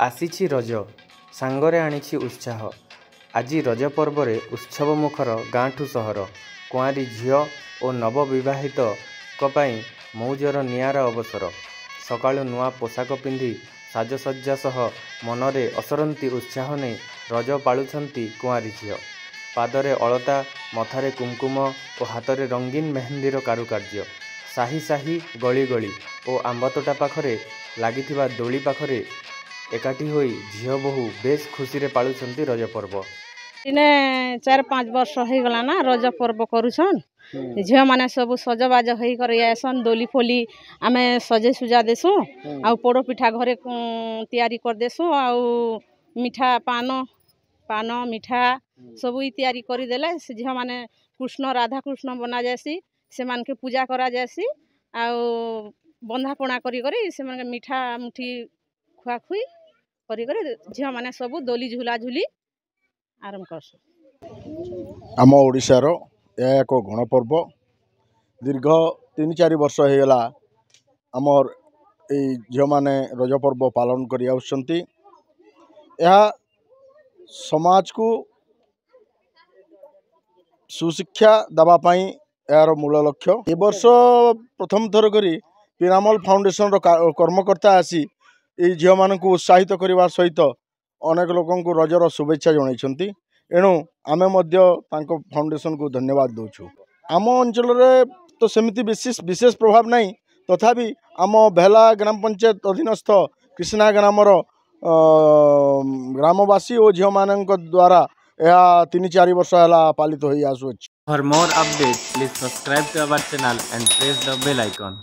आसीछि रज सांगरे आनिछि उत्साह। आज रज पर्व रे उत्सव मुखर गाँठू सहर कुआरी झियो और नवविवाहित मौजर नियारा अवसर। सकाळु नुआ पोशाक पिंधि साजसज्जा सह मनरे असरंती उत्साह नहीं रज पालुछंती कुआरी झियो। पादरे अलता, मथारे कुमकुम और हाथरे रंगीन मेहंदीर कारुकार्य। साही साही गली गली और आंबतोटा पाखरे लागिथिबा दोली पाखरे एकाठी होई झियो बहु बेस खुशी रे पालुछंती रज पर्व। इने 4-5 वर्ष हो गला ना रज पर्व करूछन। झियो माने सब सजबाज होई कर आसन, दोली फोली आमे सजे सुजा देसु आ पोड़ो पिठा घरे तैयारी कर देसु आ मिठा पान मिठा सब तैयारी करी देले से झियो माने कृष्ण राधा कृष्ण बना जासी, से मान के पूजा करा जासी आ बंधा पणा करी करी से मान के मिठा मुठी खुआ खुई करी करी झियो माने सब दोली झूला झूली आरंभ करसु। आम ओडिशार यह एक गणपर्व दीर्घ 3-4 वर्ष हो गला आमर झील मैंने रज पर्व पालन कर समाज को सुशिक्षा दवापाई यार मूल लक्ष्य। ए वर्ष प्रथम थर करी पिरामल फाउंडेशन कर्मकर्ता आसी ये झील मान को उत्साहित करने सहित अनेक लोक रजर शुभेच्छा जन एणु आमे फाउंडेशन को धन्यवाद दौचु। आम अंचल तो सेमती विशेष प्रभाव नहीं, तथापि आम भेला ग्राम पंचायत अधीनस्थ कृष्णा ग्रामर ग्रामवासी और झील मान द्वारा यह 3-4 वर्ष है पालित हो आसुअछि। For more updates, please subscribe to our channel and press the bell icon.